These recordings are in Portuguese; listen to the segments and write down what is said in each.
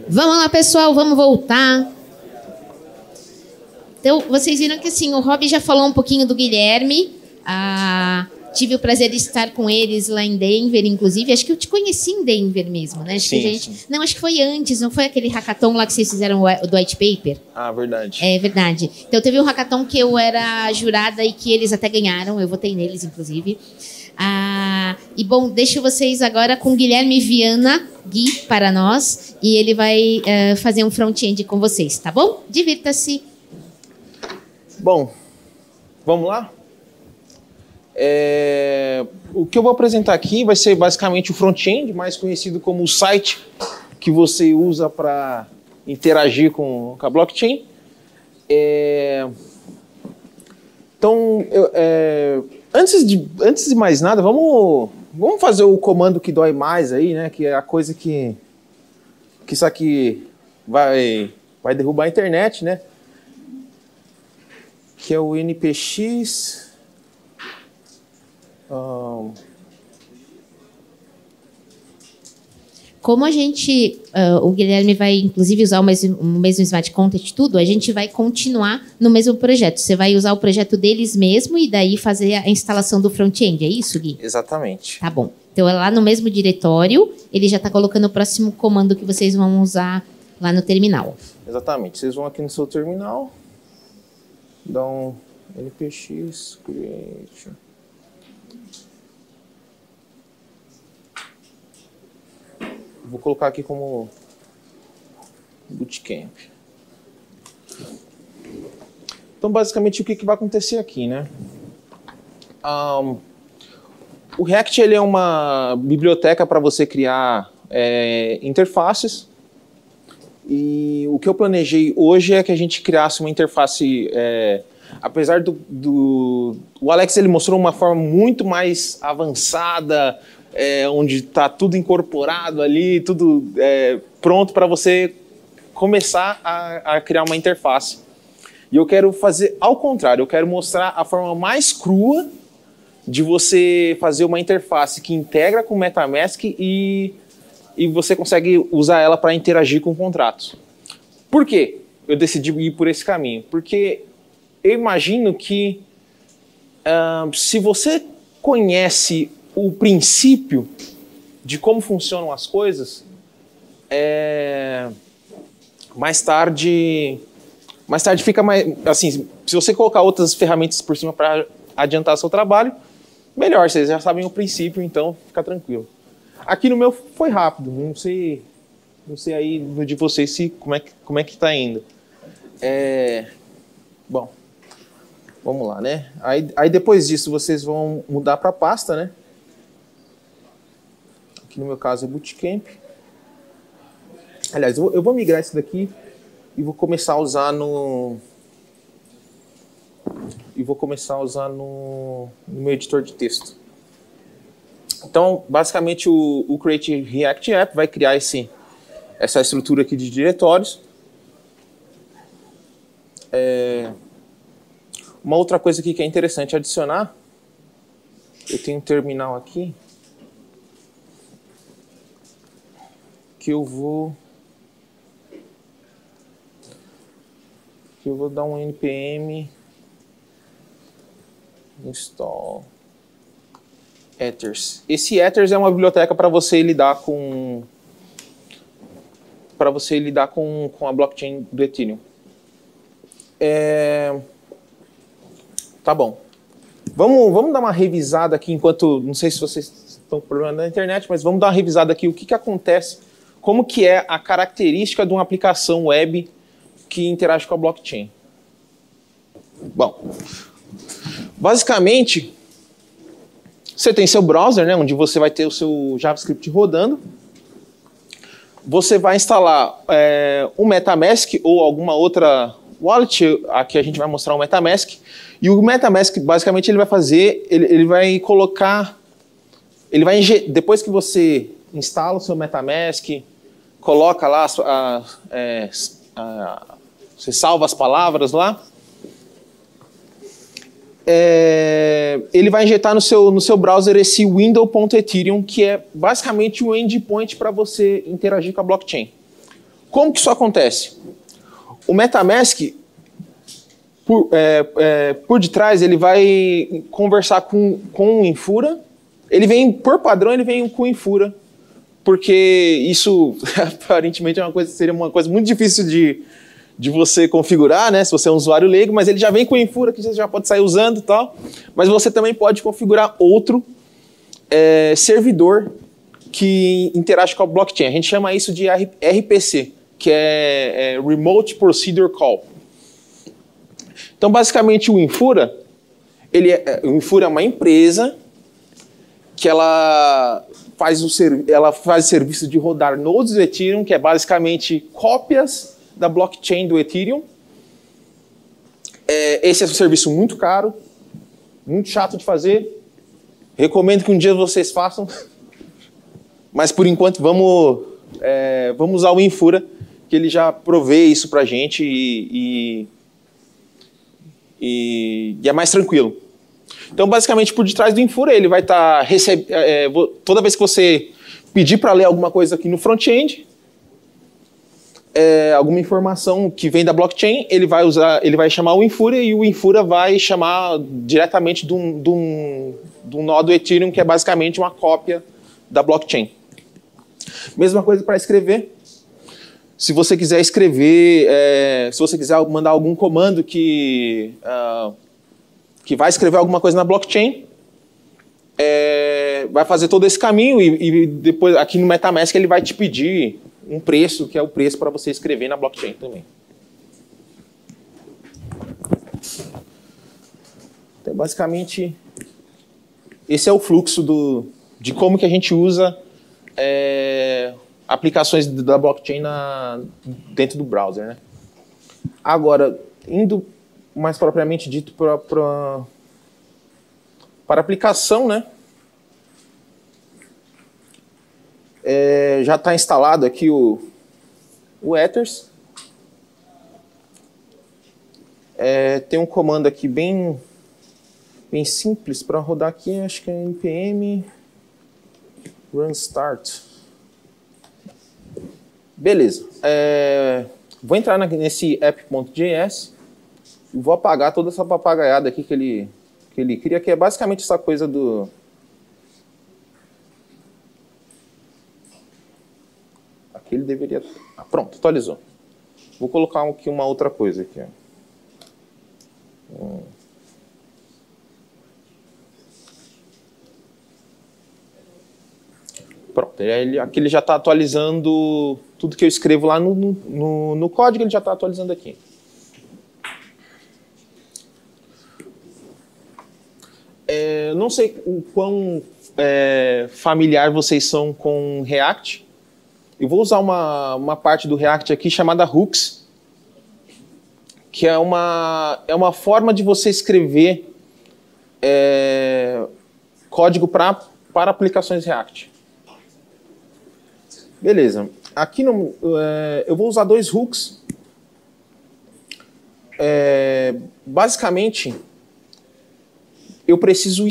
Vamos lá, pessoal, vamos voltar. Então, vocês viram que assim, o Rob já falou um pouquinho do Guilherme. Tive o prazer de estar com eles lá em Denver, inclusive. Acho que eu te conheci em Denver mesmo, né? Acho que Sim. Não, acho que foi antes, não foi aquele hackathon lá que vocês fizeram o do white paper? Ah, verdade. É verdade. Então, teve um hackathon que eu era jurada e que eles até ganharam. Eu votei neles, inclusive. E, bom, deixo vocês agora com Guilherme Viana, Gui, para nós. E ele vai fazer um front-end com vocês, tá bom? Divirta-se. Bom, vamos lá? O que eu vou apresentar aqui vai ser basicamente o front-end, mais conhecido como o site que você usa para interagir com a blockchain. Então, antes de mais nada, vamos fazer o comando que dói mais aí, né? Que é a coisa que isso aqui vai derrubar a internet, né? Que é o npx. Como a gente, o Guilherme vai inclusive usar o mesmo Smart Content tudo, a gente vai continuar no mesmo projeto. Você vai usar o projeto deles mesmo e daí fazer a instalação do front-end, é isso, Gui? Exatamente. Tá bom. Então é lá no mesmo diretório, ele já está colocando o próximo comando que vocês vão usar lá no terminal. Exatamente. Vocês vão aqui no seu terminal, dá um npx create. Vou colocar aqui como bootcamp. Então, basicamente, o que vai acontecer aqui, né? O React ele é uma biblioteca para você criar interfaces. E o que eu planejei hoje é que a gente criasse uma interface... apesar o Alex ele mostrou uma forma muito mais avançada, onde está tudo incorporado ali, tudo pronto para você começar a criar uma interface. E eu quero fazer ao contrário, eu quero mostrar a forma mais crua de você fazer uma interface que integra com o MetaMask e você consegue usar ela para interagir com contratos. Por quê? Eu decidi ir por esse caminho. Porque eu imagino que se você conhece o princípio de como funcionam as coisas, mais tarde fica mais... Assim, se você colocar outras ferramentas por cima para adiantar seu trabalho, melhor, vocês já sabem o princípio, então fica tranquilo. Aqui no meu foi rápido, não sei aí no de vocês como é que tá indo. Bom, vamos lá, né? Aí depois disso vocês vão mudar para pasta, né? Aqui no meu caso é Bootcamp. Aliás, eu vou migrar isso daqui e vou começar a usar no meu editor de texto. Então, basicamente, o Create React App vai criar essa estrutura aqui de diretórios. Uma outra coisa aqui que é interessante adicionar, eu tenho um terminal aqui, que eu vou dar um npm install ethers. Esse ethers é uma biblioteca para você lidar com a blockchain do Ethereum. Tá bom. Vamos dar uma revisada aqui enquanto... Não sei se vocês estão com problema na internet, mas vamos dar uma revisada aqui. O que acontece, como que é a característica de uma aplicação web que interage com a blockchain. Bom, basicamente, você tem seu browser, né, onde você vai ter o seu JavaScript rodando. Você vai instalar um MetaMask ou alguma outra wallet. Aqui a gente vai mostrar o MetaMask. E o MetaMask, basicamente, ele vai fazer, ele vai colocar, depois que você instala o seu MetaMask, coloca lá, você salva as palavras lá, ele vai injetar no seu browser esse window.ethereum, que é basicamente um endpoint para você interagir com a blockchain. Como que isso acontece? O MetaMask, por detrás, ele vai conversar com o Infura. Ele vem, por padrão, ele vem com o Infura, porque isso, aparentemente, seria uma coisa muito difícil de você configurar, né? Se você é um usuário leigo, mas ele já vem com o Infura, que você já pode sair usando e tal. Mas você também pode configurar outro servidor que interage com a blockchain. A gente chama isso de RPC, que é Remote Procedure Call. Então, basicamente, o Infura é uma empresa que ela faz o serviço de rodar nodes do Ethereum, que é basicamente cópias da blockchain do Ethereum. Esse é um serviço muito caro, muito chato de fazer. Recomendo que um dia vocês façam. Mas, por enquanto, vamos usar o Infura, que ele já provê isso para a gente e é mais tranquilo. Então, basicamente, por detrás do Infura, ele vai estar toda vez que você pedir para ler alguma coisa aqui no front-end, alguma informação que vem da blockchain, ele vai chamar o Infura e o Infura vai chamar diretamente de um nó do Ethereum, que é basicamente uma cópia da blockchain. Mesma coisa para escrever. Se você quiser escrever, se você quiser mandar algum comando que vai escrever alguma coisa na blockchain, vai fazer todo esse caminho e depois aqui no MetaMask ele vai te pedir um preço, que é o preço para você escrever na blockchain também. Então, basicamente, esse é o fluxo de como que a gente usa aplicações da blockchain dentro do browser, né? Agora, indo mais propriamente dito para aplicação, né? Já está instalado aqui o Ethers. Tem um comando aqui bem simples para rodar aqui, acho que é npm run start. Beleza. Vou entrar nesse app.js e vou apagar toda essa papagaiada aqui que ele cria, que é basicamente essa coisa do... Aqui ele deveria... pronto, atualizou. Vou colocar aqui uma outra coisa aqui. Pronto, aqui ele já está atualizando tudo que eu escrevo lá no código, ele já está atualizando aqui. Não sei o quão familiar vocês são com React. Eu vou usar uma parte do React aqui chamada hooks, que é uma forma de você escrever código para aplicações React. Beleza. Aqui eu vou usar dois hooks. Basicamente, eu preciso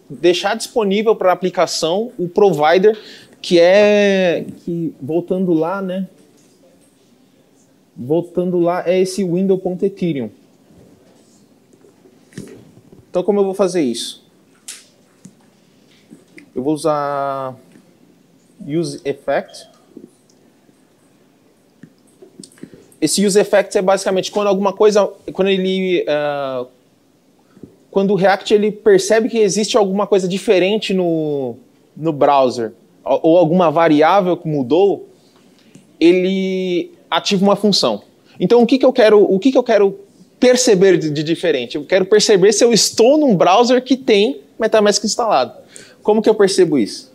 deixar disponível para a aplicação o provider que voltando lá, né? Voltando lá é esse window.ethereum. Então, como eu vou fazer isso? Eu vou usar useEffect. Esse useEffect é basicamente quando alguma coisa, quando o React ele percebe que existe alguma coisa diferente no browser ou alguma variável que mudou, ele ativa uma função. Então, o que eu quero perceber de diferente? Eu quero perceber se eu estou num browser que tem MetaMask instalado. Como que eu percebo isso?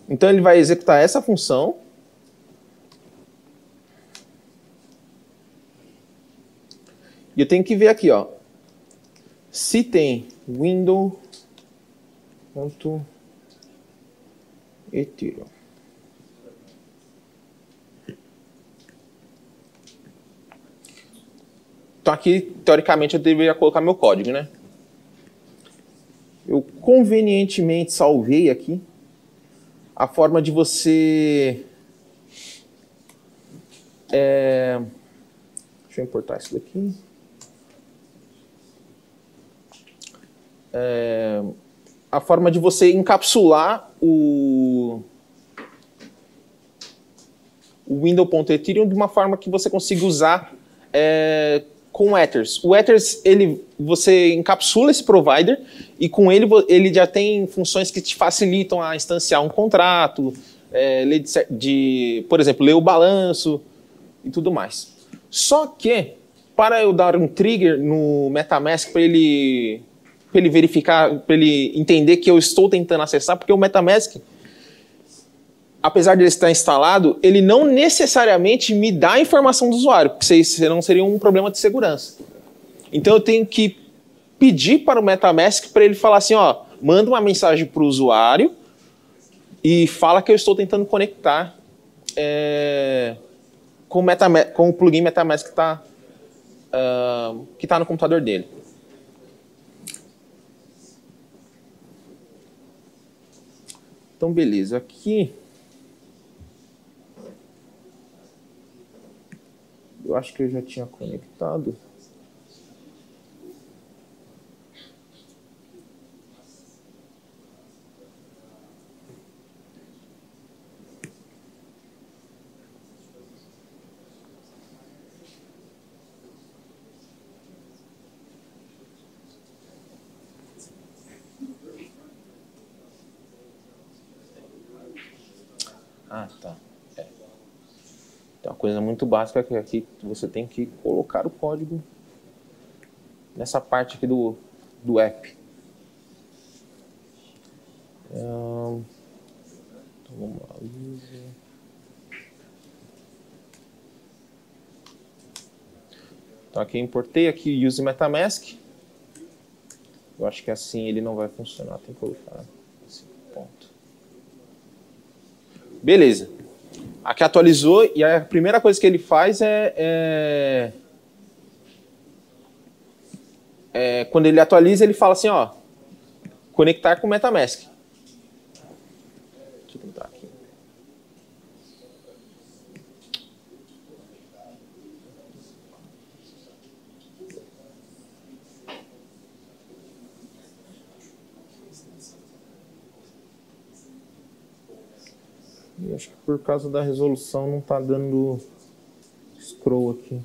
Então, ele vai executar essa função. E eu tenho que ver aqui, ó, se tem window.ethereum. Então, aqui, teoricamente, eu deveria colocar meu código, né? Eu convenientemente salvei aqui a forma de você Deixa eu importar isso daqui. A forma de você encapsular o window.ethereum de uma forma que você consiga usar com o Ethers. O Ethers, você encapsula esse provider e com ele já tem funções que te facilitam a instanciar um contrato, por exemplo, ler o balanço e tudo mais. Só que, para eu dar um trigger no MetaMask para ele verificar, para ele entender que eu estou tentando acessar, porque o MetaMask, apesar de ele estar instalado, ele não necessariamente me dá a informação do usuário, porque senão seria um problema de segurança. Então eu tenho que pedir para o MetaMask para ele falar assim, ó, manda uma mensagem para o usuário e fala que eu estou tentando conectar com o plugin MetaMask que está no computador dele. Então, beleza. Aqui eu acho que eu já tinha conectado. Ah, tá. Tem uma coisa muito básica que aqui você tem que colocar o código nessa parte aqui do app. Então, vamos lá. Então aqui eu importei aqui use MetaMask. Eu acho que assim ele não vai funcionar. Tem que colocar esse ponto. Beleza. Aqui atualizou e a primeira coisa que ele faz quando ele atualiza, ele fala assim, ó, conectar com o MetaMask. Deixa eu tentar aqui. E acho que por causa da resolução não está dando scroll aqui.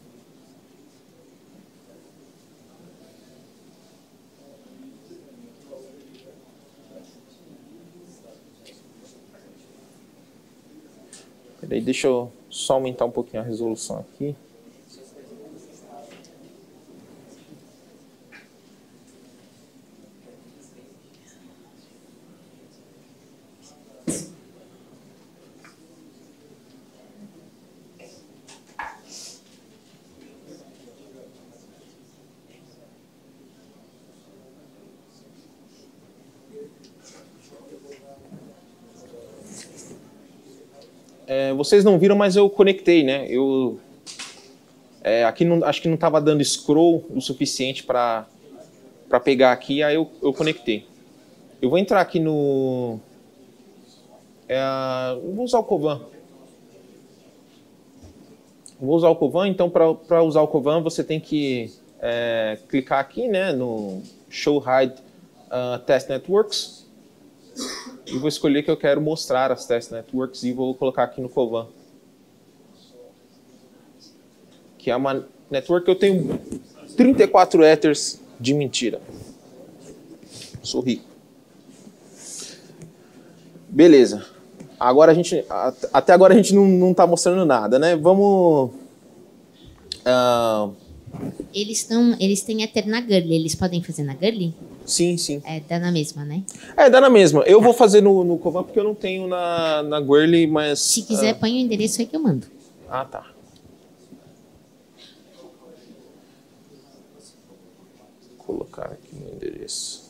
Peraí, deixa eu só aumentar um pouquinho a resolução aqui. Vocês não viram, mas eu conectei, né? Aqui acho que não estava dando scroll o suficiente para pegar aqui, aí eu conectei. Eu vou entrar aqui no... vou usar o Kovan. Vou usar o Kovan, então para usar o Kovan você tem que clicar aqui, né, no Show Hide Test Networks. E vou escolher que eu quero mostrar as Test Networks e vou colocar aqui no Kovan. Que é uma network que eu tenho 34 Ethers de mentira. Sou rico. Beleza. Agora até agora a gente não está mostrando nada, né? Vamos... Eles têm Ether na Gurley. Eles podem fazer na Gurley? Sim, sim. Dá na mesma, né? Dá na mesma. Eu vou fazer no Kovan porque eu não tenho na Gurley, mas... Se quiser, põe o endereço aí que eu mando. Ah, tá. Vou colocar aqui no endereço.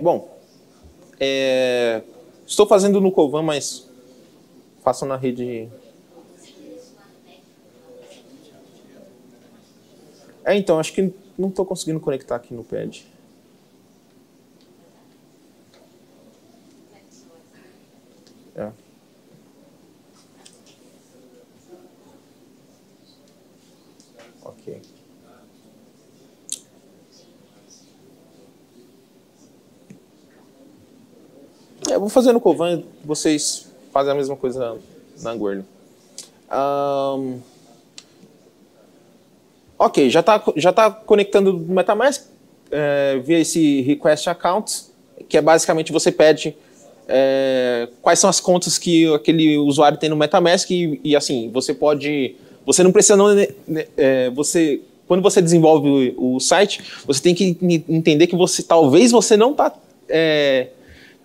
Bom, estou fazendo no Kovan, mas faço na rede. Então, acho que não estou conseguindo conectar aqui no pad. Ok. Eu vou fazer no Kovan, vocês fazem a mesma coisa na Angular. Ok, já tá conectando no MetaMask via esse request accounts, que é basicamente você pede quais são as contas que aquele usuário tem no MetaMask e assim, você não precisa quando você desenvolve o site, você tem que entender que talvez você não está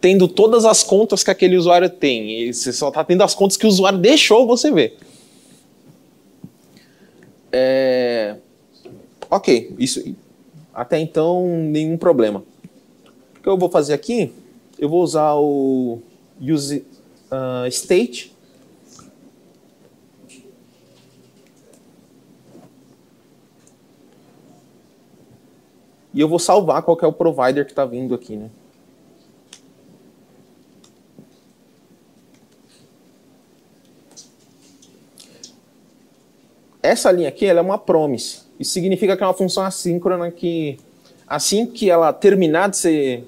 tendo todas as contas que aquele usuário tem, você só está tendo as contas que o usuário deixou você ver. Ok, isso até então nenhum problema. O que eu vou fazer aqui, eu vou usar o use state. E eu vou salvar qual que é o provider que está vindo aqui, né? Essa linha aqui ela é uma promise. Isso significa que é uma função assíncrona que, assim que ela terminar de ser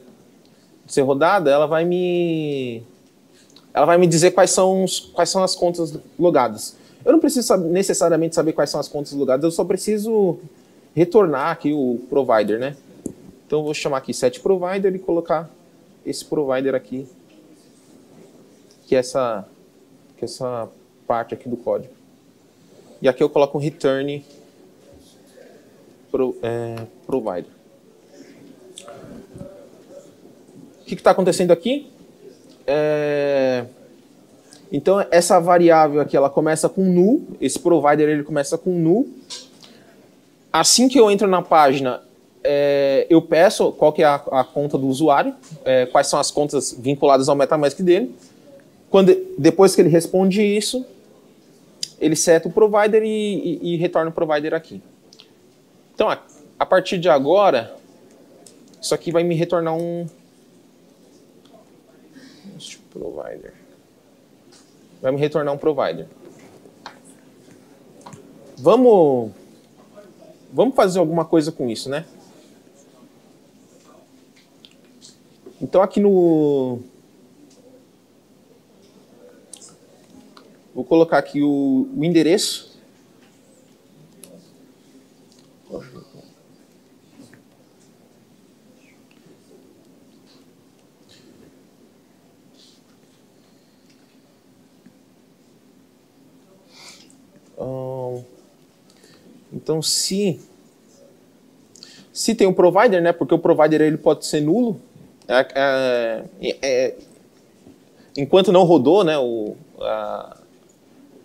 rodada, ela vai me dizer quais são as contas logadas. Eu não preciso necessariamente saber quais são as contas logadas, eu só preciso retornar aqui o provider, né? Então eu vou chamar aqui setProvider e colocar esse provider aqui, que é essa parte aqui do código. E aqui eu coloco um return provider. O que está acontecendo aqui? Então, essa variável aqui, ela começa com null. Esse provider, ele começa com null. Assim que eu entro na página, eu peço qual que é a conta do usuário, quais são as contas vinculadas ao MetaMask dele. Depois que ele responde isso, ele seta o provider e retorna o provider aqui. Então, a partir de agora, isso aqui vai me retornar um provider. Vai me retornar um provider. Vamos fazer alguma coisa com isso, né? Então aqui vou colocar aqui o endereço. Então, se tem um provider, né? Porque o provider ele pode ser nulo. Enquanto não rodou, né?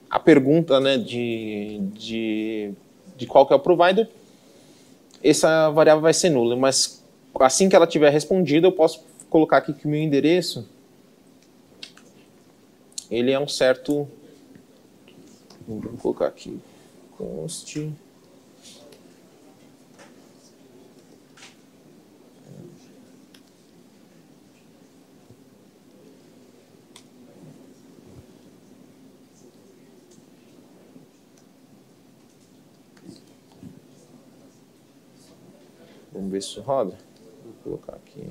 A pergunta, né? De qual que é o provider, essa variável vai ser nula. Mas assim que ela tiver respondida, eu posso colocar aqui que o meu endereço ele é um certo. Vamos colocar aqui const. Vamos ver se isso roda. Vou colocar aqui.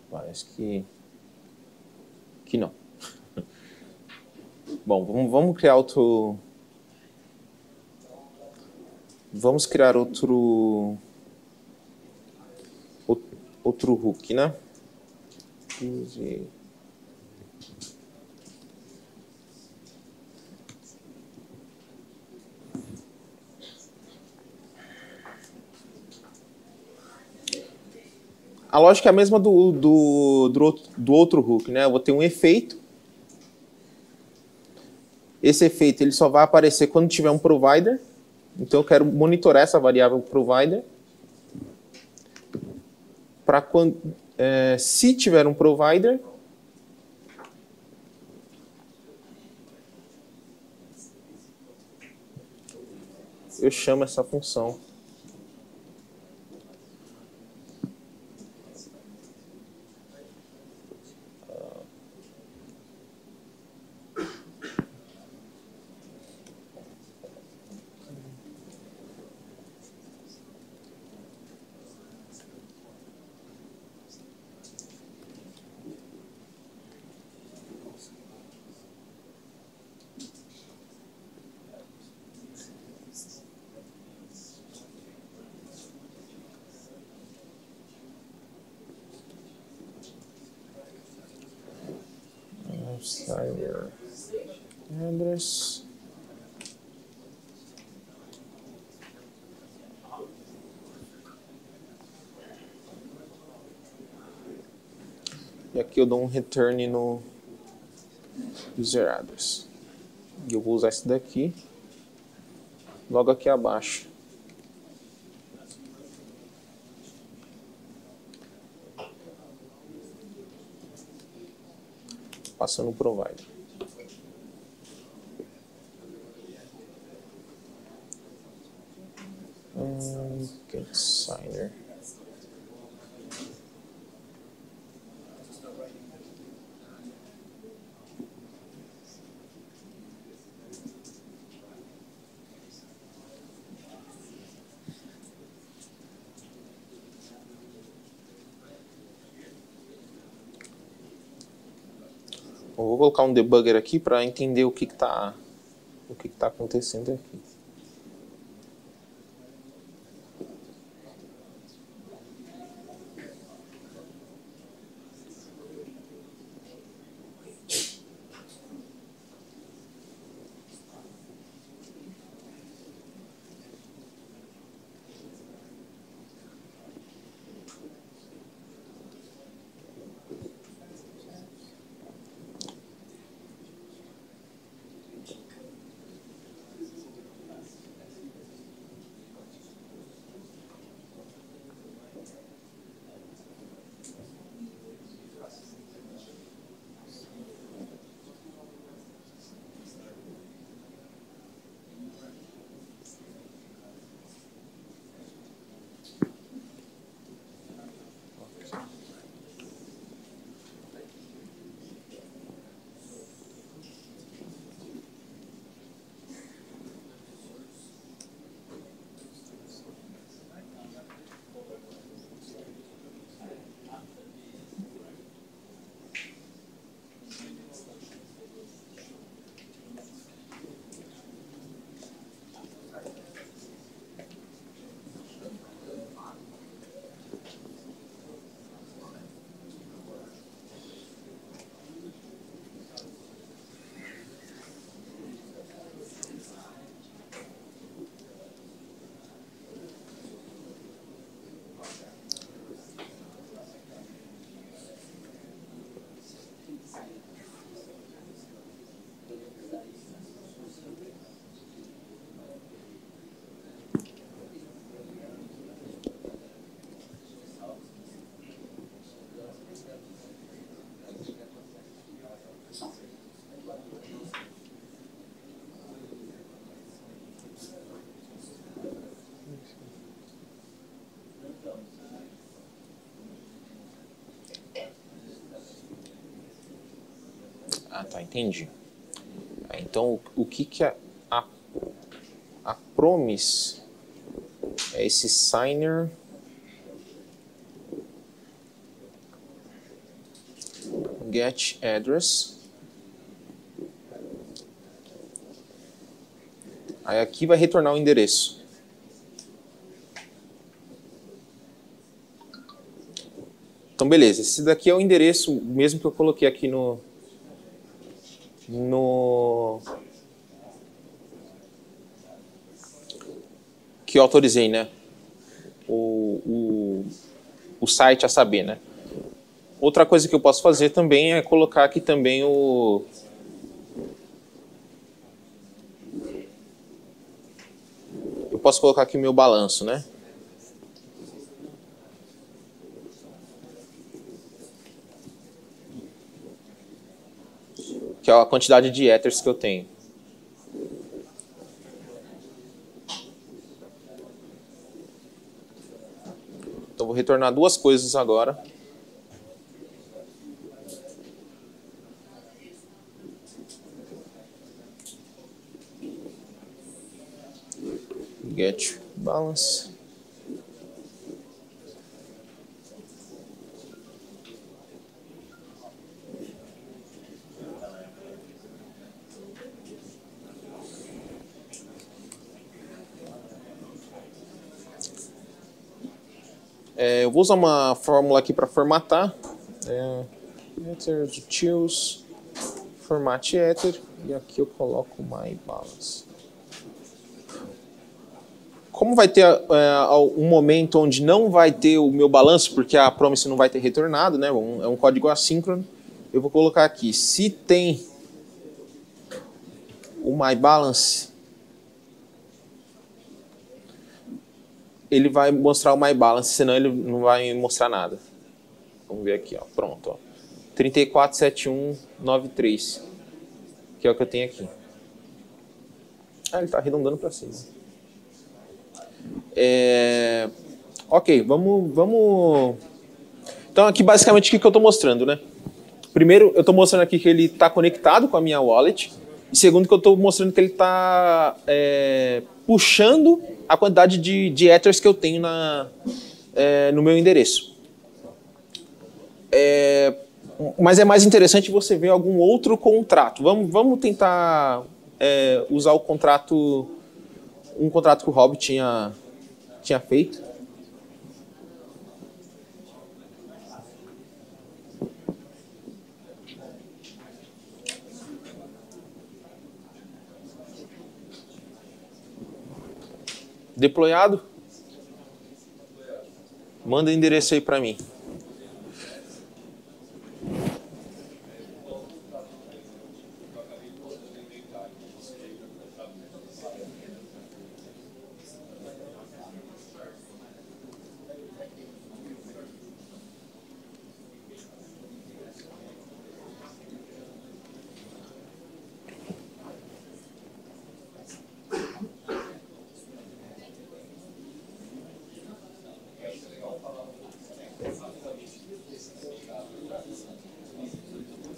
Parece que não. Bom, vamos criar outro. Vamos criar outro hook, né? A lógica é a mesma do outro hook, né? Eu vou ter um efeito. Esse efeito ele só vai aparecer quando tiver um provider. Então eu quero monitorar essa variável provider. Para quando, se tiver um provider, eu chamo essa função. Cyber address. E aqui eu dou um return no user address. E eu vou usar esse daqui logo aqui abaixo. Passando o provider. Signer. Eu vou colocar um debugger aqui para entender o que está acontecendo aqui. Ah, tá, entendi. Então, o que a promise é esse signer get address. Aí aqui vai retornar o endereço. Então, beleza. Esse daqui é o endereço mesmo que eu coloquei aqui que eu autorizei, né? O o site a saber, né? Outra coisa que eu posso fazer também é colocar aqui também o... Eu posso colocar aqui o meu balanço, né? Que é a quantidade de Ethers que eu tenho. Então vou retornar duas coisas agora. Get balance. Eu vou usar uma fórmula aqui para formatar. Ether de choose, format ether, e aqui eu coloco my balance. Como vai ter um momento onde não vai ter o meu balanço, porque a promise não vai ter retornado, né? É um código assíncrono, eu vou colocar aqui, se tem o my balance, ele vai mostrar o my balance, senão ele não vai mostrar nada. Vamos ver aqui, ó. Pronto, ó. 347193, que é o que eu tenho aqui. Ele está arredondando para cima. Ok, vamos... Então aqui basicamente o que eu estou mostrando, né? Primeiro, eu estou mostrando aqui que ele está conectado com a minha wallet. E segundo, que eu estou mostrando que ele está puxando a quantidade de Ethers que eu tenho no meu endereço. Mas é mais interessante você ver algum outro contrato. Vamos tentar usar o contrato, um contrato que o Rob tinha feito. Deployado? Manda o endereço aí para mim.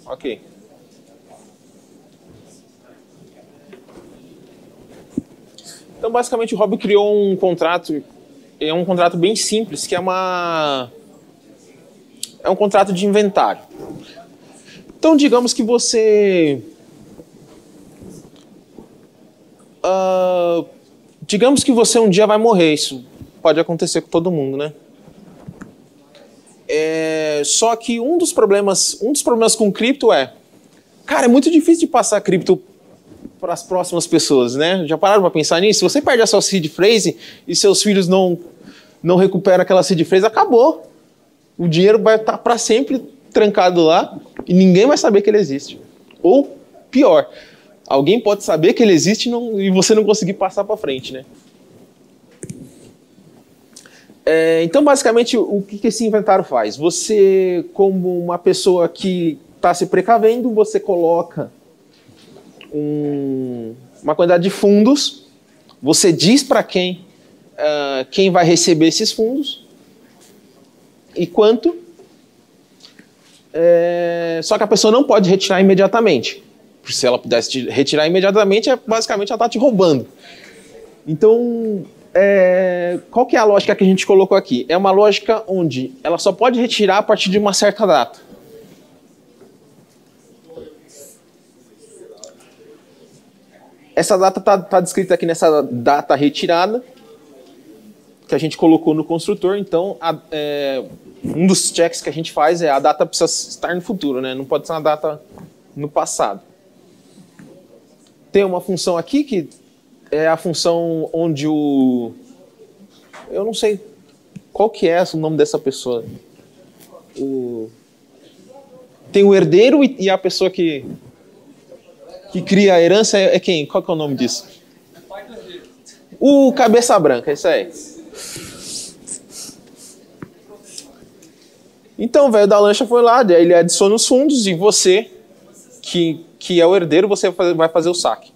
Ok. Então, basicamente, o Rob criou um contrato. É um contrato bem simples, que é um contrato de inventário. Então, digamos que você... digamos que você um dia vai morrer. Isso pode acontecer com todo mundo, né? Só que um dos problemas com cripto cara, é muito difícil de passar cripto para as próximas pessoas, né? Já pararam para pensar nisso? Se você perde a sua seed phrase e seus filhos não recuperam aquela seed phrase, acabou. O dinheiro vai estar para sempre trancado lá e ninguém vai saber que ele existe. Ou, pior, alguém pode saber que ele existe e você não conseguir passar para frente, né? Então, basicamente, o que esse inventário faz? Você, como uma pessoa que está se precavendo, você coloca uma quantidade de fundos, você diz para quem vai receber esses fundos e quanto, só que a pessoa não pode retirar imediatamente. Se ela pudesse retirar imediatamente, basicamente ela está te roubando. Então... qual que é a lógica que a gente colocou aqui? É uma lógica onde ela só pode retirar a partir de uma certa data. Essa data está descrita aqui nessa data retirada, que a gente colocou no construtor. Então, um dos checks que a gente faz a data precisa estar no futuro, né? Não pode ser uma data no passado. Tem uma função aqui que é a função onde eu não sei Qual que é o nome dessa pessoa? Tem o herdeiro e a pessoa que cria a herança é quem? Qual que é o nome disso? O cabeça branca, isso aí. Então o velho da lancha foi lá, ele adiciona os fundos e você, que é o herdeiro, você vai fazer o saque.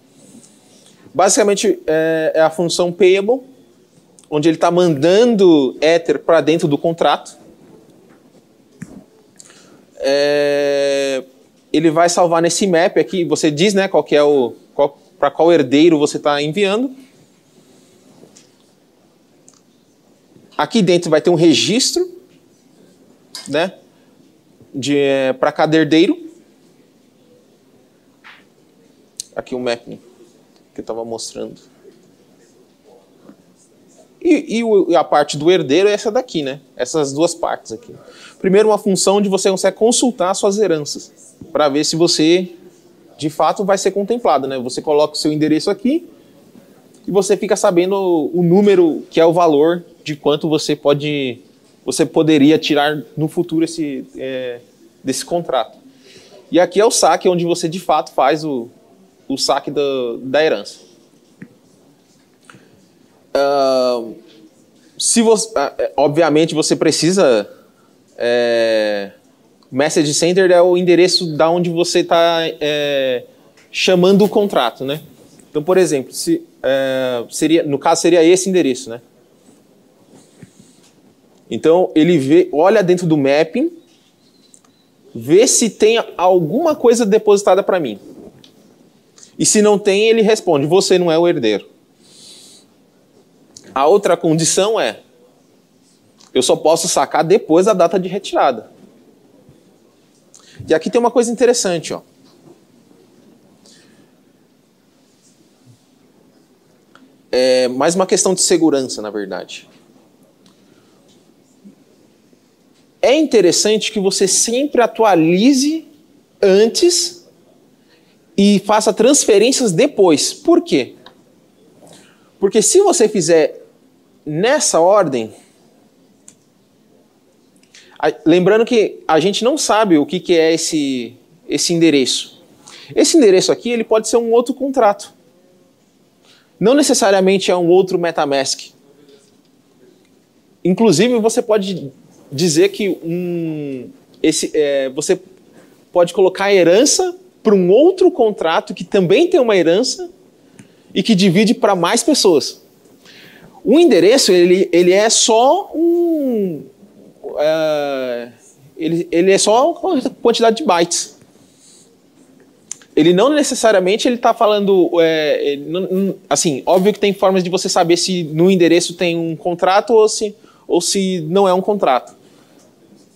Basicamente é a função payable, onde ele está mandando Ether para dentro do contrato. Ele vai salvar nesse map aqui, você diz, né, para qual herdeiro você está enviando. Aqui dentro vai ter um registro, né, para cada herdeiro. Aqui o map que eu estava mostrando. E a parte do herdeiro é essa daqui, né? Essas duas partes aqui. Primeiro, uma função onde você consegue consultar suas heranças, para ver se você, de fato, vai ser contemplado, né? Você coloca o seu endereço aqui e você fica sabendo o número, que é o valor de quanto você poderia tirar no futuro desse contrato. E aqui é o saque, onde você, de fato, faz o saque da herança. Obviamente você precisa message sender é o endereço da onde você está chamando o contrato, né? Então, por exemplo, no caso seria esse endereço, né? Então ele olha dentro do mapping, vê se tem alguma coisa depositada para mim. E se não tem, ele responde: você não é o herdeiro. A outra condição é: eu só posso sacar depois da data de retirada. E aqui tem uma coisa interessante, ó. É mais uma questão de segurança, na verdade. É interessante que você sempre atualize antes e faça transferências depois. Por quê? Porque se você fizer nessa ordem, lembrando que a gente não sabe o que é esse endereço. Esse endereço aqui ele pode ser um outro contrato. Não necessariamente é um outro MetaMask. Inclusive, você pode dizer que você pode colocar a herança para um outro contrato que também tem uma herança e que divide para mais pessoas. O endereço ele é só ele é só uma quantidade de bytes. Ele não necessariamente ele está falando assim, óbvio que tem formas de você saber se no endereço tem um contrato ou se não é um contrato.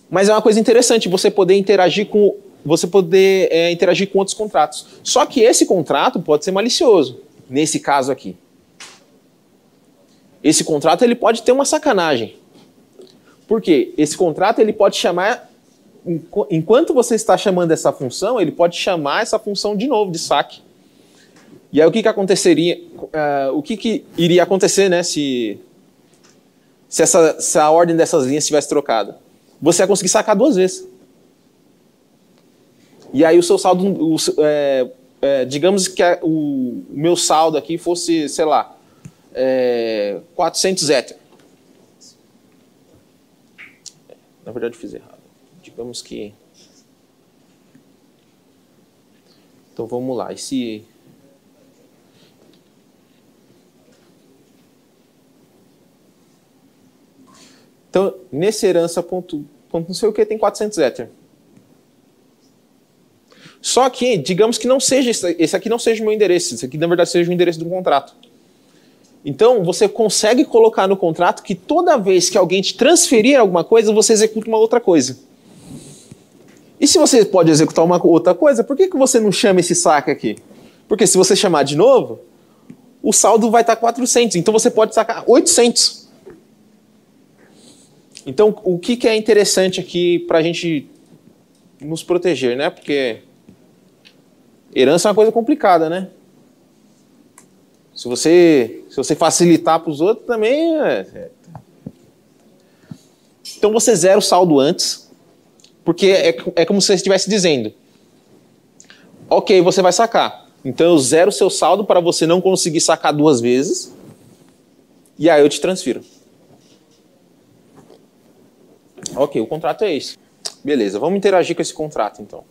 Mas é uma coisa interessante você poder interagir com outros contratos. Só que esse contrato pode ser malicioso. Nesse caso aqui. Esse contrato ele pode ter uma sacanagem. Por quê? Esse contrato ele pode chamar, enquanto você está chamando essa função, ele pode chamar essa função de novo, de saque. E aí o que aconteceria, o que iria acontecer, né, se a ordem dessas linhas tivesse trocado? Você ia conseguir sacar duas vezes. E aí o seu saldo, digamos que o meu saldo aqui fosse, sei lá, 400 Ether. Na verdade eu fiz errado. Digamos que... Então vamos lá. Então, nesse herança ponto não sei o que tem 400 Ether. Só que, digamos que não seja esse aqui não seja o meu endereço, esse aqui na verdade seja o endereço do contrato. Então, você consegue colocar no contrato que toda vez que alguém te transferir alguma coisa, você executa uma outra coisa. E se você pode executar uma outra coisa, por que você não chama esse saque aqui? Porque se você chamar de novo, o saldo vai estar 400, então você pode sacar 800. Então, o que é interessante aqui para a gente nos proteger, né? Porque herança é uma coisa complicada, né? Se você facilitar para os outros, também Então você zera o saldo antes, porque é como se você estivesse dizendo: ok, você vai sacar. Então eu zero o seu saldo para você não conseguir sacar 2 vezes, e aí eu te transfiro. Ok, o contrato é esse. Beleza, vamos interagir com esse contrato então.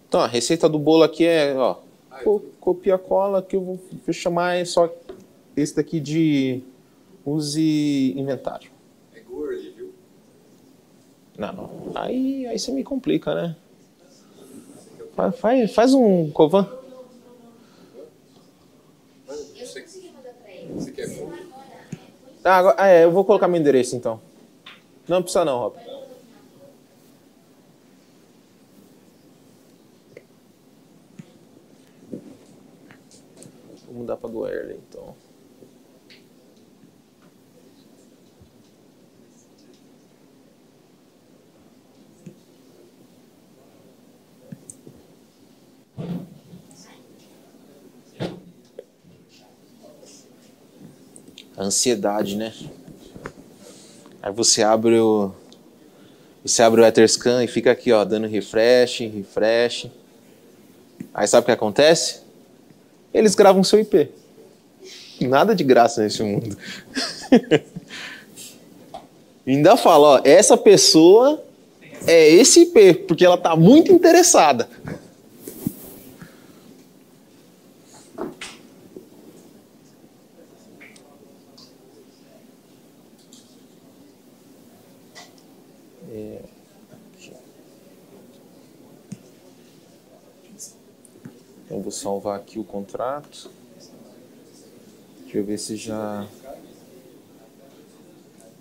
Então, a receita do bolo aqui é, ó, copia cola, que eu vou chamar só esse daqui de use inventário. É Gordy, viu? Não. Aí você me complica, né? Faz um Covan. Você quer fundo? Eu vou colocar meu endereço então. Não precisa não, Rob. Vou mudar para Goerli então. A ansiedade, né? Aí você abre o Etherscan e fica aqui, ó, dando refresh. Aí sabe o que acontece? Eles gravam seu IP. Nada de graça nesse mundo. Ainda fala, ó, essa pessoa é esse IP, porque ela tá muito interessada. Então, vou salvar aqui o contrato. Deixa eu ver se já...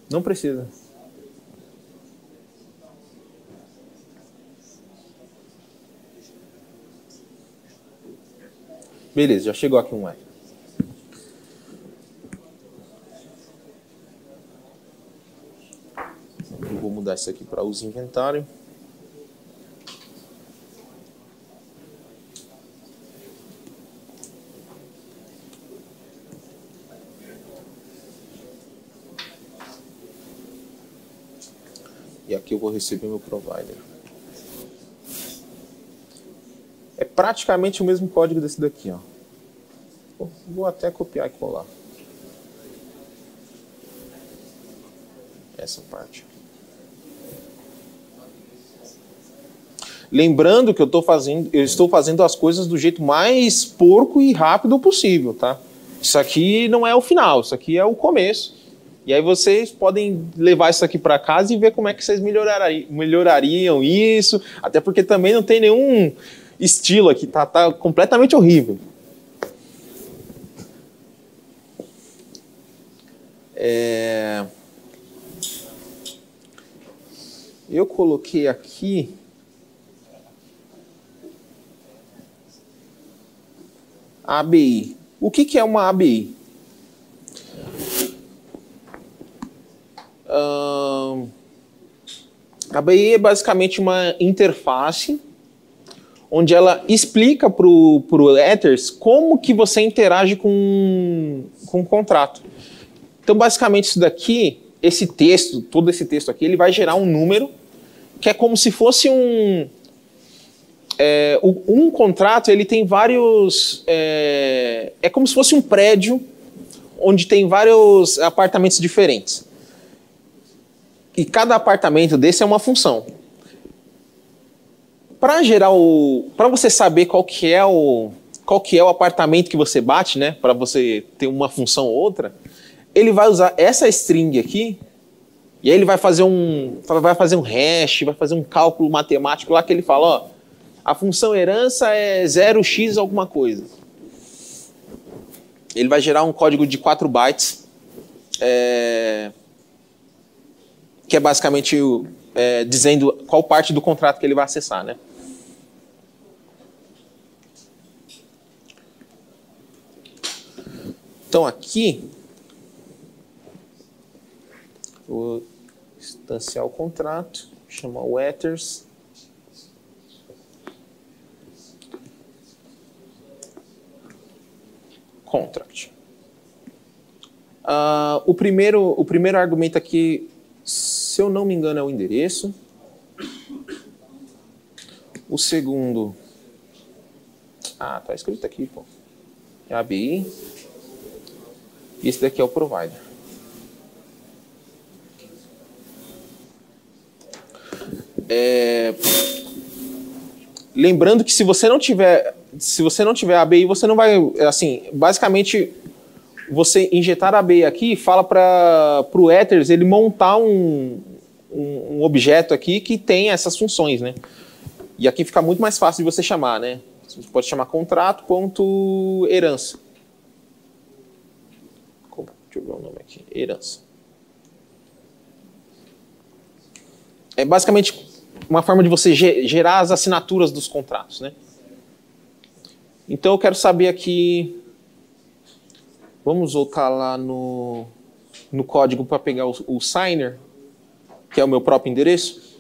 Não precisa. Beleza, já chegou aqui um web. Eu vou mudar isso aqui para uso inventário. E aqui eu vou receber meu provider. É praticamente o mesmo código desse daqui, ó. Vou até copiar e colar. Essa parte. Lembrando que eu estou fazendo as coisas do jeito mais porco e rápido possível, tá? Isso aqui não é o final, isso aqui é o começo. E aí vocês podem levar isso aqui para casa e ver como é que vocês melhorariam isso. Até porque também não tem nenhum estilo aqui, tá completamente horrível. Eu coloquei aqui a ABI. O que é uma ABI? A ABI é basicamente uma interface onde ela explica para o Ethers como que você interage com o contrato. Então, basicamente, isso daqui, esse texto, todo esse texto aqui, ele vai gerar um número que é como se fosse um contrato. Ele tem vários... é como se fosse um prédio onde tem vários apartamentos diferentes. E cada apartamento desse é uma função. Para você saber qual que é o apartamento que você bate, né, para você ter uma função ou outra, ele vai usar essa string aqui, e aí ele vai fazer um hash, vai fazer um cálculo matemático lá que ele fala, ó, a função herança é 0x alguma coisa. Ele vai gerar um código de 4 bytes, que é basicamente dizendo qual parte do contrato que ele vai acessar, né? Então aqui, vou instanciar o contrato, chamar o Ethers. contract. O primeiro argumento aqui, se eu não me engano, é o endereço. O segundo... tá escrito aqui, pô. É a ABI. E esse daqui é o provider. Lembrando que se você não tiver a ABI, você não vai... Assim, basicamente, você injetar a ABI aqui, fala para o Ethers ele montar um objeto aqui que tem essas funções, né? E aqui fica muito mais fácil de você chamar, né? Você pode chamar contrato.herança. Deixa eu ver o nome aqui. Herança. É basicamente uma forma de você gerar as assinaturas dos contratos, né? Então eu quero saber aqui... Vamos voltar lá no código para pegar o signer, que é o meu próprio endereço.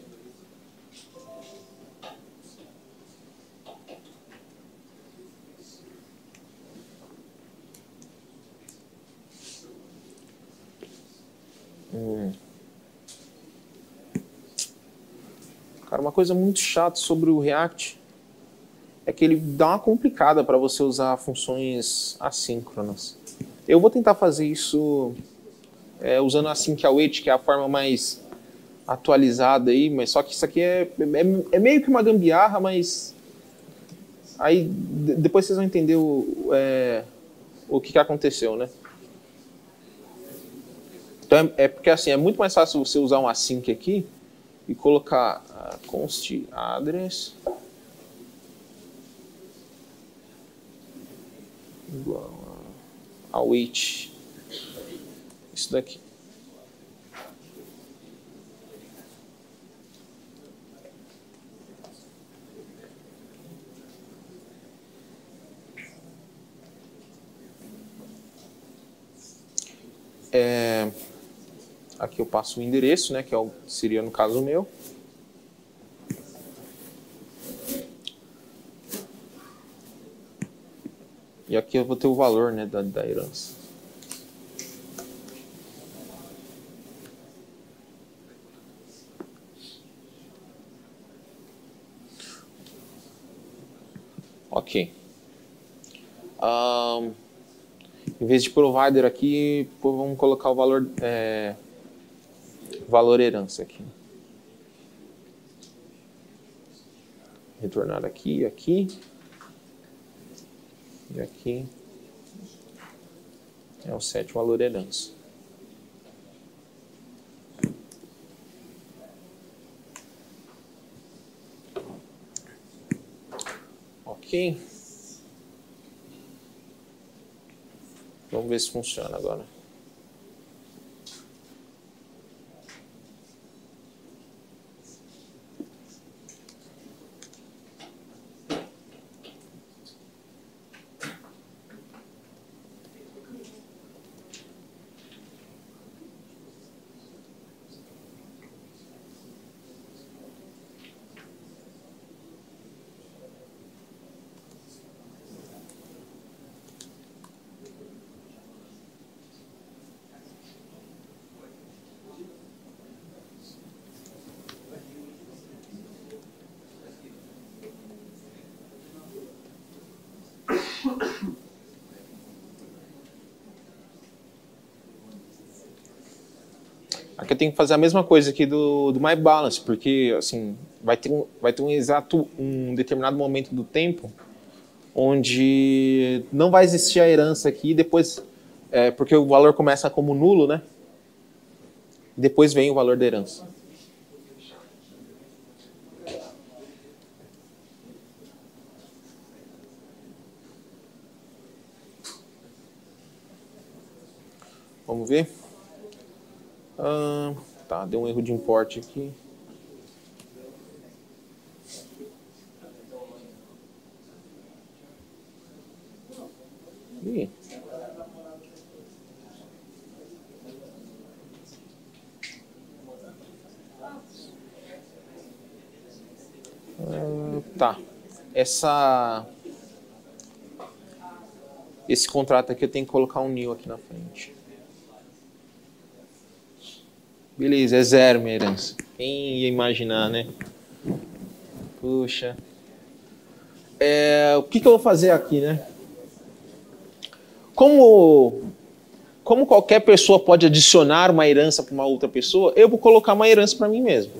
Cara, uma coisa muito chata sobre o React é que ele dá uma complicada para você usar funções assíncronas. Eu vou tentar fazer isso usando a async await, que é a forma mais atualizada aí, mas só que isso aqui é meio que uma gambiarra, mas aí depois vocês vão entender o que aconteceu, né? Então é porque assim, é muito mais fácil você usar um async aqui e colocar const address igual a await isso daqui. Aqui eu passo o endereço, né, que seria no caso o meu. E aqui eu vou ter o valor, né, da herança. Ok. Em vez de provider aqui, vamos colocar o valor herança aqui. Retornar aqui, aqui. E aqui é o set valor herança. Ok. Vamos ver se funciona agora. Aqui eu tenho que fazer a mesma coisa aqui do MyBalance, porque assim, vai ter um determinado momento do tempo onde não vai existir a herança aqui, depois, porque o valor começa como nulo, né? Depois vem o valor da herança. Vamos ver? Tá, deu um erro de import aqui. Ih. Tá. esse contrato aqui eu tenho que colocar um nil aqui na frente. Beleza, é 0 minha herança. Quem ia imaginar, né? Puxa. O que eu vou fazer aqui, né? Como qualquer pessoa pode adicionar uma herança para uma outra pessoa, eu vou colocar uma herança para mim mesmo.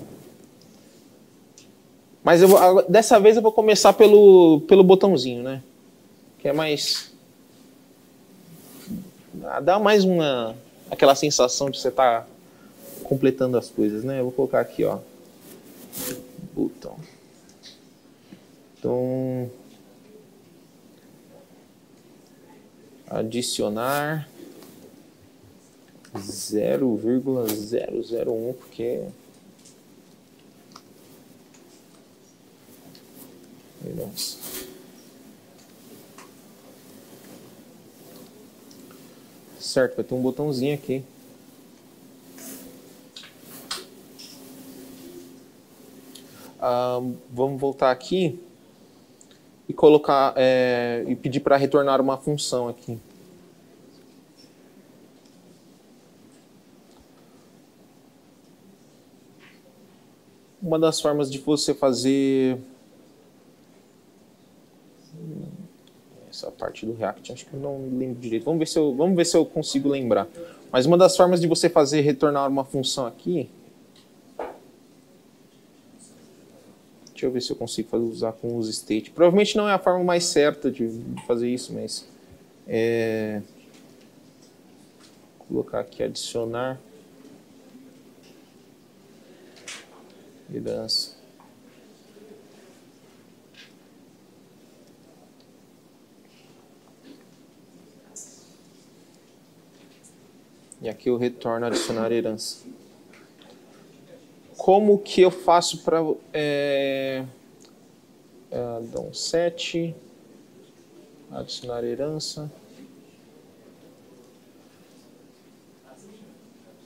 Mas dessa vez eu vou começar pelo botãozinho, né? Que é mais... dá mais aquela sensação de você estar completando as coisas, né? Eu vou colocar aqui, ó. Botão. Então... adicionar 0,001, porque... Nossa. Certo, vai ter um botãozinho aqui. Vamos voltar aqui e colocar e pedir para retornar uma função aqui. Uma das formas de você fazer essa parte do React, acho que eu não lembro direito. Vamos ver se eu consigo lembrar. Mas uma das formas de você fazer retornar uma função aqui, deixa eu ver se eu consigo usar com os state. Provavelmente não é a forma mais certa de fazer isso, mas colocar aqui adicionar herança. E aqui eu retorno adicionar herança. Como que eu faço para dom set, adicionar herança?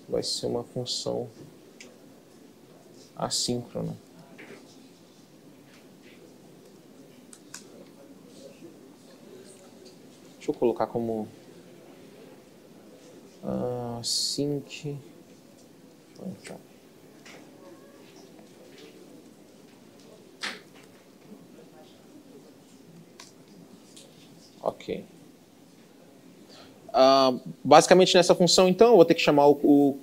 Vai ser uma função assíncrona. Deixa eu colocar como sync. Ok. Basicamente nessa função, então, eu vou ter que chamar o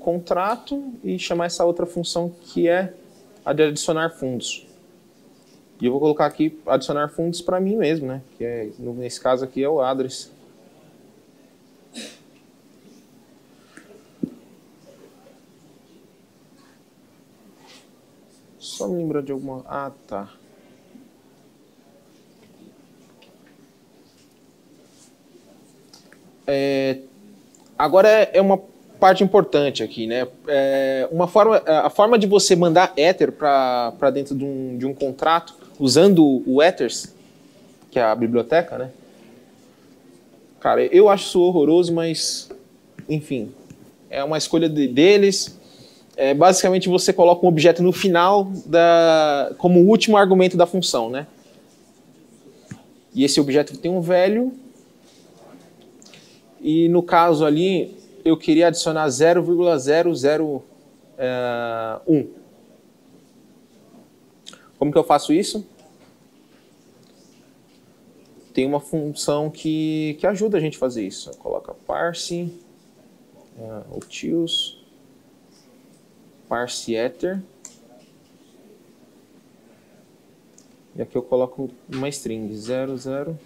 contrato e chamar essa outra função que é a de adicionar fundos. E eu vou colocar aqui adicionar fundos para mim mesmo, né? Que é, nesse caso aqui é o address. Só me lembrar de alguma... Ah, tá. Agora é uma parte importante aqui, né? A forma de você mandar Ether para dentro de um contrato, usando o Ethers, que é a biblioteca, né? Cara, eu acho isso horroroso, mas, enfim, é uma escolha deles. Basicamente, você coloca um objeto no final como último argumento da função, né? E esse objeto tem um value. E no caso ali, eu queria adicionar 0,001. Como que eu faço isso? Tem uma função que ajuda a gente a fazer isso. Coloca parse, utils, parse ether. E aqui eu coloco uma string, 00.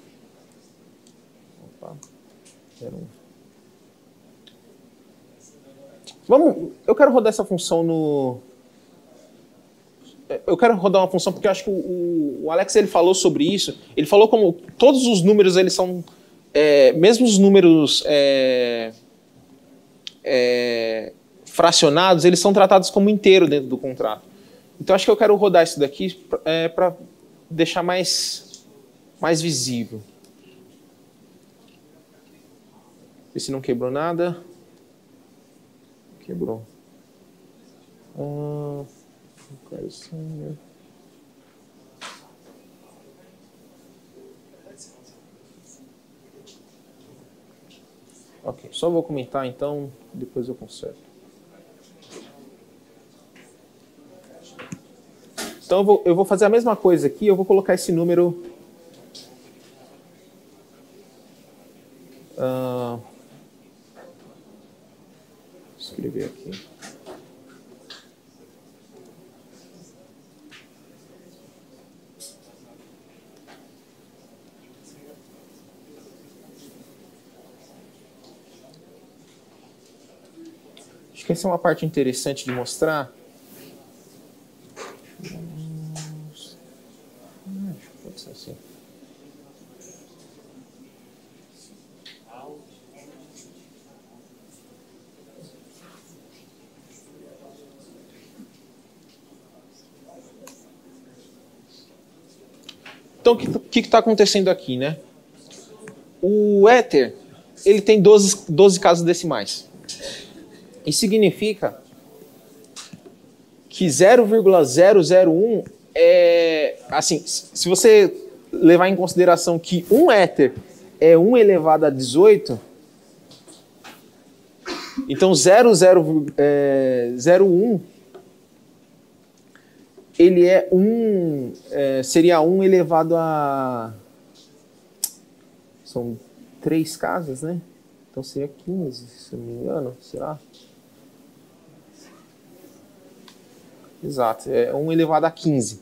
Opa. Eu quero rodar essa função eu quero rodar uma função porque eu acho que o Alex ele falou sobre isso. Ele falou como todos os números eles são mesmo os números fracionados, eles são tratados como inteiro dentro do contrato. Então acho que eu quero rodar isso daqui para deixar mais visível. Ver se não quebrou nada. Quebrou. Ok, só vou comentar então, depois eu conserto. Então eu vou fazer a mesma coisa aqui, eu vou colocar esse número... escrever aqui. Acho que essa é uma parte interessante de mostrar. Acho que pode ser assim. Então, o que está acontecendo aqui, né? O Ether, ele tem 12 casas decimais. Isso significa que 0,001 é... Assim, se você levar em consideração que um Ether é 1 elevado a 18, então 0,001 ele é seria 1 elevado a... São 3 casas, né? Então seria 15, se eu não me engano, será? Exato, é 1 elevado a 15.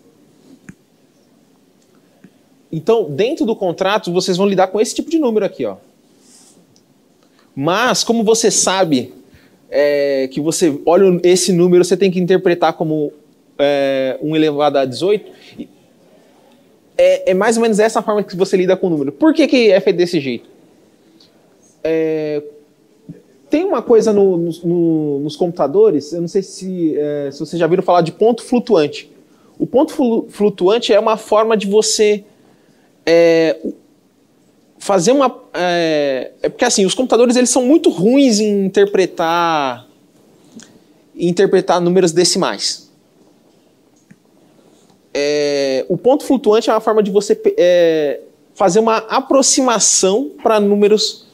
Então, dentro do contrato, vocês vão lidar com esse tipo de número aqui, ó. Mas, como você sabe que você olha esse número, você tem que interpretar como 1 elevado a 18, é mais ou menos essa forma que você lida com o número. Por que é feito desse jeito? Tem uma coisa nos computadores, eu não sei se vocês já viram falar de ponto flutuante. O ponto flutuante é uma forma de você fazer uma... porque assim, os computadores eles são muito ruins em interpretar números decimais. O ponto flutuante é uma forma de você fazer uma aproximação para números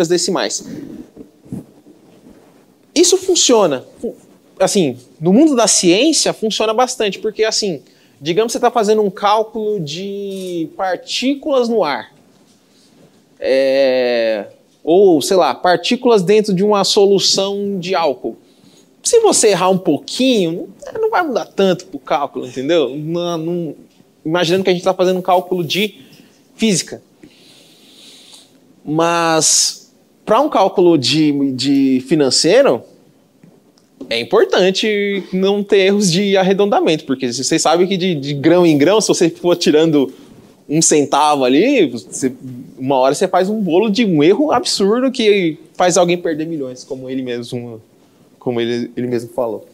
decimais. Isso funciona. Assim, no mundo da ciência, funciona bastante, porque, assim, digamos que você está fazendo um cálculo de partículas no ar. Ou, sei lá, partículas dentro de uma solução de álcool. Se você errar um pouquinho, não vai mudar tanto para o cálculo, entendeu? Imaginando que a gente está fazendo um cálculo de física. Mas, para um cálculo de financeiro, é importante não ter erros de arredondamento, porque vocês sabem que de grão em grão, se você for tirando 1 centavo ali, uma hora você faz um bolo de um erro absurdo que faz alguém perder milhões, como ele mesmo falou.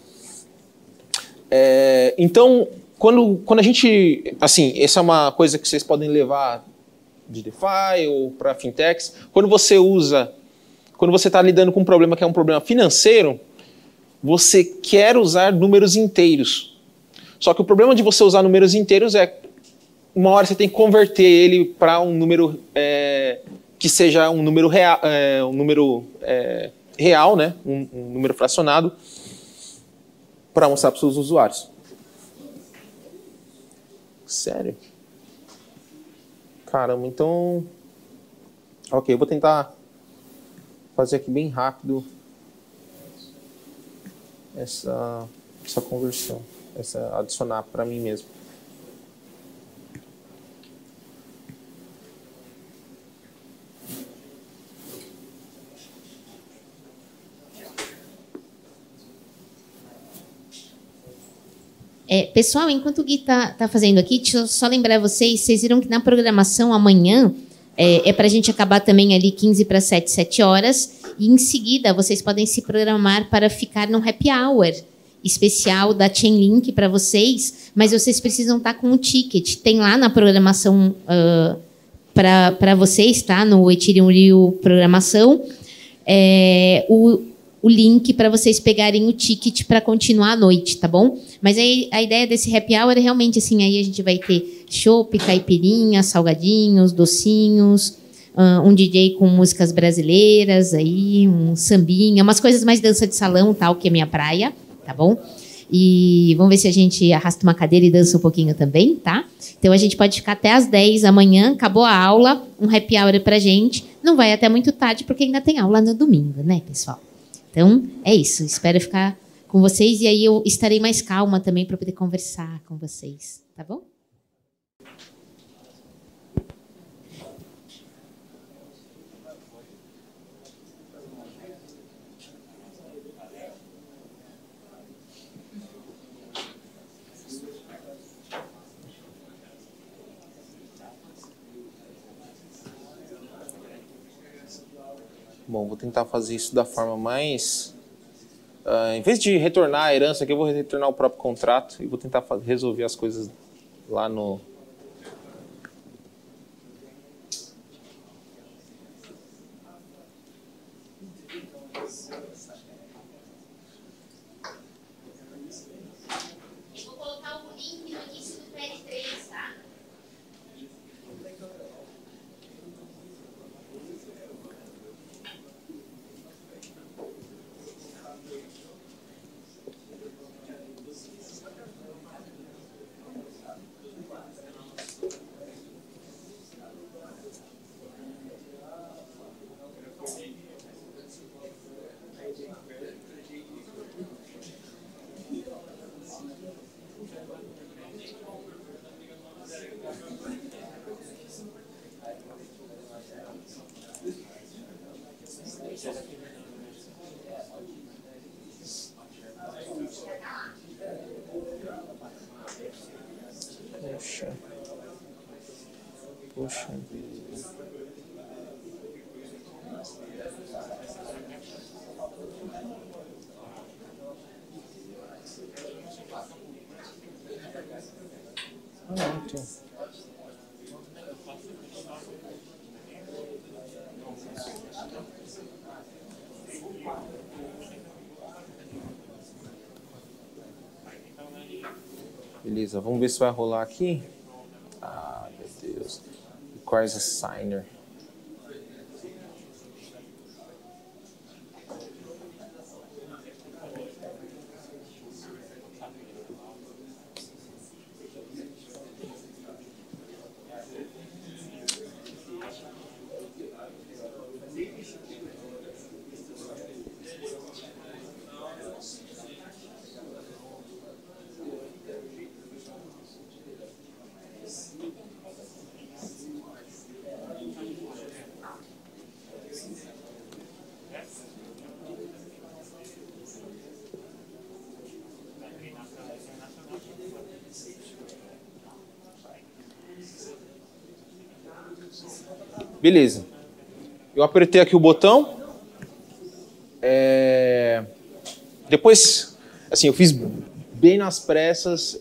Então, quando a gente... Assim, essa é uma coisa que vocês podem levar de DeFi ou para fintechs. Quando você está lidando com um problema que é um problema financeiro, você quer usar números inteiros. Só que o problema de você usar números inteiros é uma hora você tem que converter ele para um número que seja um número real, real, né? Um número fracionado, para mostrar para os seus usuários. Sério? Caramba, então... Ok, eu vou tentar fazer aqui bem rápido essa conversão, adicionar para mim mesmo. Pessoal, enquanto o Gui tá fazendo aqui, deixa eu só lembrar vocês viram que na programação amanhã para a gente acabar também ali 15 para 7 horas, e em seguida vocês podem se programar para ficar num happy hour especial da Chainlink para vocês, mas vocês precisam estar com o ticket. Tem lá na programação para vocês, tá? No Ethereum Rio Programação, o link para vocês pegarem o ticket para continuar à noite, tá bom? Mas aí a ideia desse happy hour é realmente assim, aí a gente vai ter chopp, caipirinha, salgadinhos, docinhos, um DJ com músicas brasileiras, aí, um sambinha, umas coisas mais dança de salão, tal, que é minha praia, tá bom? E vamos ver se a gente arrasta uma cadeira e dança um pouquinho também, tá? Então a gente pode ficar até às 10 amanhã, acabou a aula, um happy hour pra gente. Não vai até muito tarde, porque ainda tem aula no domingo, né, pessoal? Então, é isso. Espero ficar com vocês e aí eu estarei mais calma também para poder conversar com vocês, tá bom? Bom, vou tentar fazer isso da forma mais... em vez de retornar a herança aqui, eu vou retornar o próprio contrato e vou tentar resolver as coisas lá no... Eu vou colocar o link no início do PL 3, tá? Poxa vida. Não tem. Beleza, vamos ver se vai rolar aqui. Ah, meu Deus. Requires a signer. Beleza. Eu apertei aqui o botão. Depois, assim, eu fiz bem nas pressas.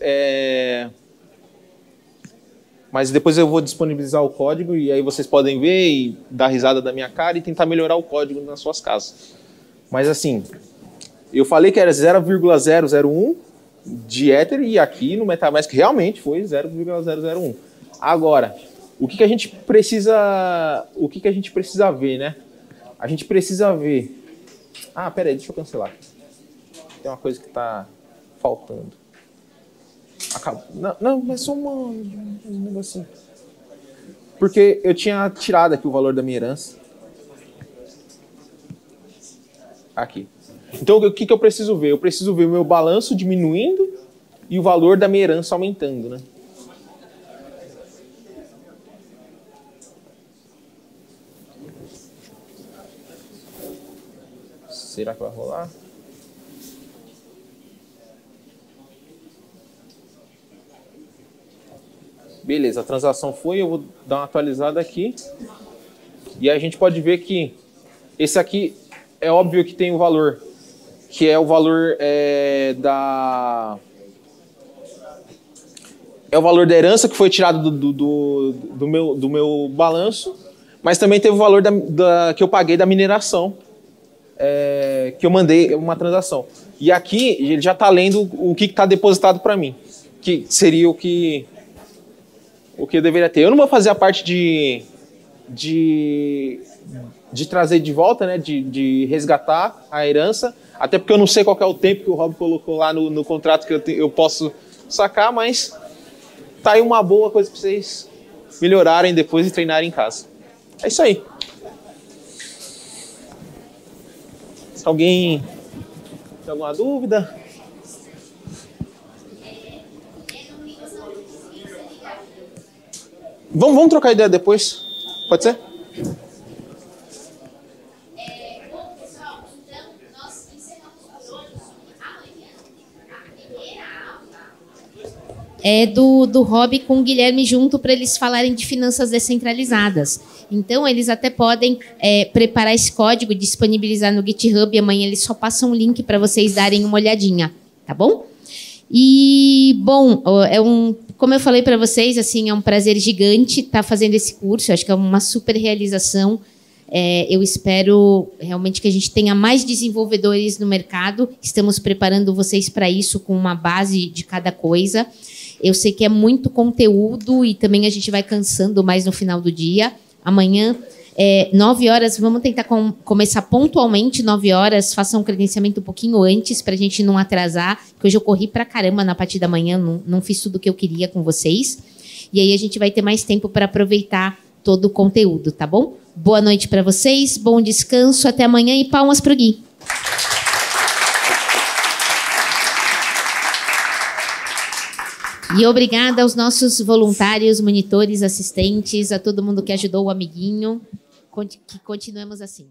Mas depois eu vou disponibilizar o código e aí vocês podem ver e dar risada da minha cara e tentar melhorar o código nas suas casas. Mas assim, eu falei que era 0,001 de Ether e aqui no MetaMask realmente foi 0,001. Agora, o que a gente precisa ver, né? A gente precisa ver... Ah, peraí, deixa eu cancelar. Tem uma coisa que está faltando. Não, é só um negocinho. Porque eu tinha tirado aqui o valor da minha herança. Aqui. Então, o que eu preciso ver? Eu preciso ver o meu balanço diminuindo e o valor da minha herança aumentando, né? Será que vai rolar? Beleza, a transação foi, eu vou dar uma atualizada aqui. E a gente pode ver que esse aqui é óbvio que tem o valor, que é o valor da herança que foi tirado do meu balanço, mas também teve o valor que eu paguei da mineração, que eu mandei uma transação. E aqui ele já está lendo o que está depositado para mim, que seria o que eu deveria ter. Eu não vou fazer a parte de de trazer de volta, né, de resgatar a herança, até porque eu não sei qual que é o tempo que o Rob colocou lá no contrato que eu posso sacar, mas tá aí uma boa coisa para vocês melhorarem depois e treinarem em casa. É isso aí. Se alguém tem alguma dúvida? Vamos trocar ideia depois? Pode ser? É do Rob com o Guilherme junto para eles falarem de finanças descentralizadas. Então, eles até podem preparar esse código e disponibilizar no GitHub e amanhã eles só passam um link para vocês darem uma olhadinha, tá bom? E, bom, como eu falei para vocês, assim, é um prazer gigante estar fazendo esse curso, eu acho que é uma super realização. Eu espero realmente que a gente tenha mais desenvolvedores no mercado, estamos preparando vocês para isso com uma base de cada coisa. Eu sei que é muito conteúdo e também a gente vai cansando mais no final do dia. Amanhã, 9 horas, vamos tentar começar pontualmente, 9 horas, façam um credenciamento um pouquinho antes para a gente não atrasar, porque hoje eu corri pra caramba na parte da manhã, não fiz tudo o que eu queria com vocês. E aí a gente vai ter mais tempo para aproveitar todo o conteúdo, tá bom? Boa noite para vocês, bom descanso, até amanhã e palmas pro Gui. E obrigada aos nossos voluntários, monitores, assistentes, a todo mundo que ajudou o amiguinho. Que continuemos assim.